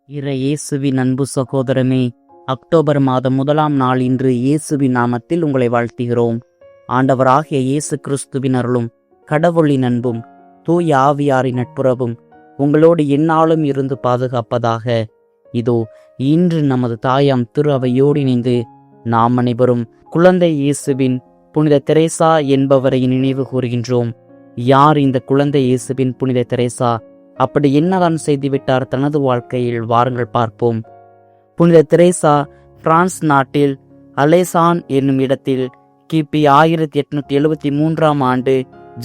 இயேசுவின் அன்பு சகோதரமே, அக்டோபர் மாதம் 1ஆம் நாள் இன்று இயேசுவின் நாமத்தில் உங்களை வாழ்த்துகிறோம். ஆண்டவராகிய இயேசு கிறிஸ்துவின் அருளும் கடவுளின் அன்பும் தூய ஆவியாரின் நட்புறவும் உங்களோடு எந்நாளும் இருந்து பாதுகாப்பதாக. இதோ இன்று நமது தாயாம் திரு அவையோடு இணைந்து நாம் அனைவரும் குழந்தை இயேசுவின் புனித தெரேசா என்பவரை நினைவு கூறுகின்றோம். யார் இந்த குழந்தை இயேசுவின் புனித தெரேசா? அப்படி என்னதான் செய்துவிட்டார் தனது வாழ்க்கையில்? வாருங்கள் பார்ப்போம். புனித தெரேசா பிரான்ஸ் நாட்டில் அலேசான் என்னும் இடத்தில் கிபி 1873ஆம் ஆண்டு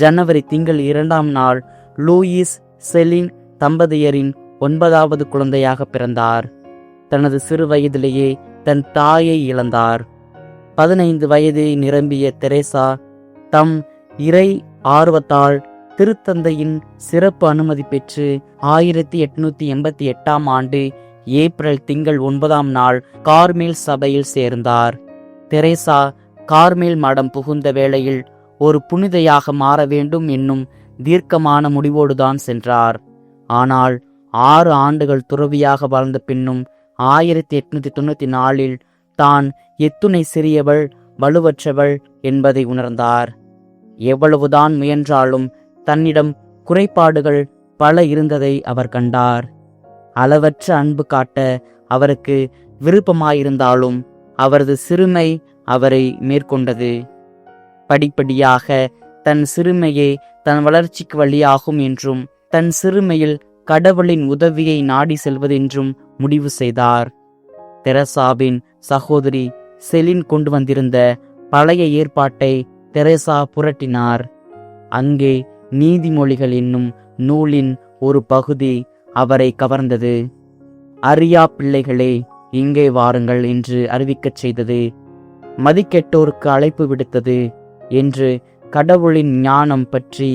ஜனவரி திங்கள் 2ஆம் நாள் லூயிஸ் செலின் தம்பதியரின் 9வது குழந்தையாக பிறந்தார். தனது சிறு வயதிலேயே தன் தாயை இழந்தார். 15 வயது நிரம்பிய தெரேசா தம் இறை ஆர்வத்தால் திருத்தந்தையின் சிறப்பு அனுமதி பெற்று 1888ஆம் ஆண்டு ஏப்ரல் திங்கள் 9ஆம் நாள் கார்மேல் சபையில் சேர்ந்தார். தெரேசா கார்மேல் மடம் புகுந்த வேளையில் ஒரு புனிதையாக மாற வேண்டும் என்னும் தீர்க்கமான முடிவோடுதான் சென்றார். ஆனால் 6 ஆண்டுகள் துறவியாக வாழ்ந்த பின்னும் 1894இல் தான் எத்துணை சிறியவள் வலுவற்றவள் என்பதை உணர்ந்தார். எவ்வளவுதான் முயன்றாலும் தன்னிடம் குறைபாடுகள் பல இருந்ததை அவர் கண்டார். அளவற்ற அன்பு காட்ட அவருக்கு விருப்பமாயிருந்தாலும் அவரது சிறுமை அவரை மேற்கொண்டது. படிப்படியாக தன் சிறுமையே தன் வளர்ச்சிக்கு வழியாகும் என்றும் தன் சிறுமையில் கடவுளின் உதவியை நாடி செல்வதென்றும் முடிவு செய்தார். தெரசாவின் சகோதரி செலின் கொண்டு வந்திருந்த பழைய ஏற்பாட்டை தெரேசா புரட்டினார். அங்கே நீதிமொழிகள் என்னும் நூலின் ஒரு பகுதி அவரை கவர்ந்தது. அறியா பிள்ளைகளே, இங்கே வாருங்கள் என்று அறிவிக்கச் செய்தது. மதிக்கெட்டோருக்கு அழைப்பு விடுத்தது என்று கடவுளின் ஞானம் பற்றி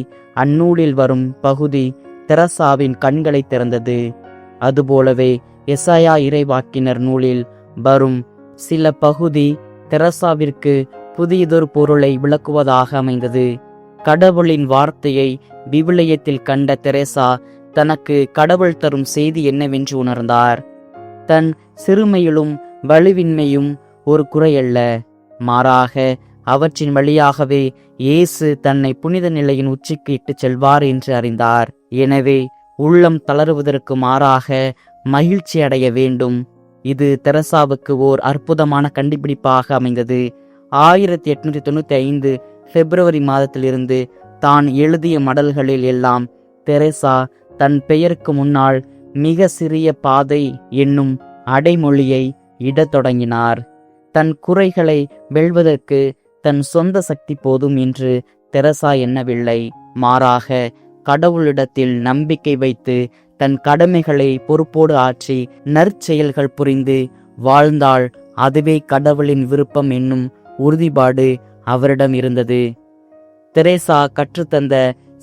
அந்நூலில் வரும் பகுதி தெரசாவின் கண்களை திறந்தது. அதுபோலவே எசாயா இறைவாக்கினர் நூலில் வரும் சில பகுதி தெரசாவிற்கு புதியதொரு பொருளை விளக்குவதாக அமைந்தது. கடவுளின் வார்த்தையை விவிலியத்தில் கண்ட தெரேசா தனக்கு கடவுள் தரும் செய்தி என்னவென்று உணர்ந்தார். தன் சிறுமையிலும் வலுவின்மையும் ஒரு குறையல்ல, மாறாக அவற்றின் வழியாகவே இயேசு தன்னை புனித நிலையின் உச்சிக்கு இட்டுச் செல்வார் என்று அறிந்தார். எனவே உள்ளம் தளருவதற்கு மாறாக மகிழ்ச்சி அடைய வேண்டும். இது தெரசாவுக்கு ஓர் அற்புதமான கண்டுபிடிப்பாக அமைந்தது. 1895 பிப்ரவரி மாதத்திலிருந்து தான் எழுதிய மடல்களில் எல்லாம் தெரேசா தன் பெயருக்கு முன்னால் மிக சிறிய பாதை என்னும் அடைமொழியை இடத் தொடங்கினார். தன் குறைகளை வெல்வதற்கு தன் சொந்த சக்தி போதும் என்று தெரசா எண்ணவில்லை. மாறாக கடவுளிடத்தில் நம்பிக்கை வைத்து தன் கடமைகளை பொறுப்போடு ஆற்றி நற்செயல்கள் புரிந்து வாழ்ந்தால் அதுவே கடவுளின் விருப்பம் என்னும் உறுதிப்பாடு அவரிடம் இருந்தது. தெரேசா கற்றுத்தந்த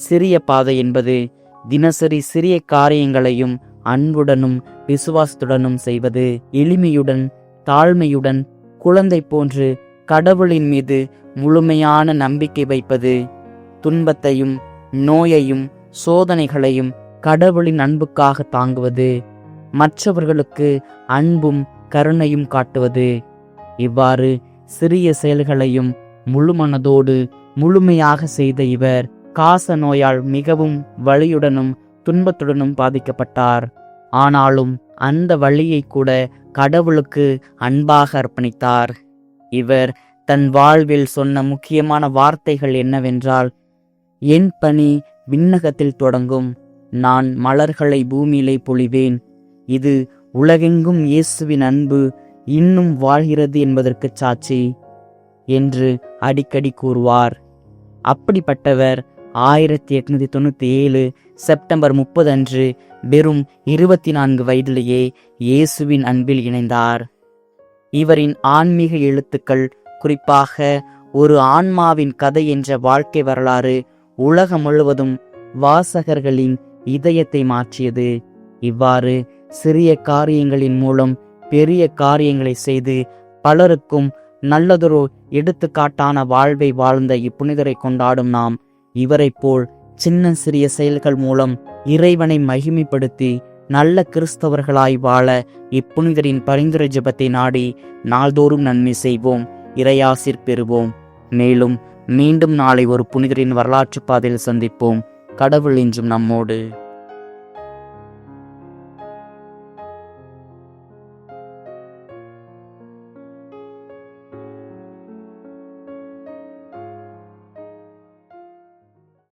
சிறிய பாதை என்பது தினசரி சிறிய காரியங்களையும் அன்புடனும் விசுவாசத்துடனும் செய்வது, எளிமையுடன் தாழ்மையுடன் குழந்தை போன்று கடவுளின் மீது முழுமையான நம்பிக்கை வைப்பது, துன்பத்தையும் நோயையும் சோதனைகளையும் கடவுளின் அன்புக்காக தாங்குவது, மற்றவர்களுக்கு அன்பும் கருணையும் காட்டுவது. இவ்வாறு சிறிய செயல்களையும் முழுமனதோடு முழுமையாக செய்த இவர் காச நோயால் மிகவும் வலியுடனும் துன்பத்துடனும் பாதிக்கப்பட்டார். ஆனாலும் அந்த வலியை கூட கடவுளுக்கு அன்பாக அர்ப்பணித்தார். இவர் தன் வாழ்வில் சொன்ன முக்கியமான வார்த்தைகள் என்னவென்றால், என் பணி விண்ணகத்தில் தொடங்கும், நான் மலர்களை பூமியிலே பொழிவேன், இது உலகெங்கும் இயேசுவின் அன்பு இன்னும் வாழ்கிறது என்பதற்கு சாட்சி என்று அடிக்கடி கூறுவார். அப்படிப்பட்டவர் 1897 செப்டம்பர் 30 அன்று வெறும் 24 வயதிலேயே இயேசுவின் அன்பில் இணைந்தார். இவரின் ஆன்மீக எழுத்துக்கள், குறிப்பாக ஒரு ஆன்மாவின் கதை என்ற வாழ்க்கை வரலாறு உலகம் முழுவதும் வாசகர்களின் இதயத்தை மாற்றியது. இவ்வாறு சிறிய காரியங்களின் மூலம் பெரிய காரியங்களை செய்து பலருக்கும் நல்லதொரு எடுத்துக்காட்டான வாழ்வை வாழ்ந்த இப்புனிதரை கொண்டாடும் நாம் இவரை போல் சின்ன சிறிய செயல்கள் மூலம் இறைவனை மகிமைப்படுத்தி நல்ல கிறிஸ்தவர்களாய் வாழ இப்புனிதரின் பரிந்துரை ஜெபத்தை நாடி நாள்தோறும் நன்மை செய்வோம், இறையாசிர் பெறுவோம். மேலும் மீண்டும் நாளை ஒரு புனிதரின் வரலாற்று பாதையில் சந்திப்போம். கடவுள் இன்றும் நம்மோடு.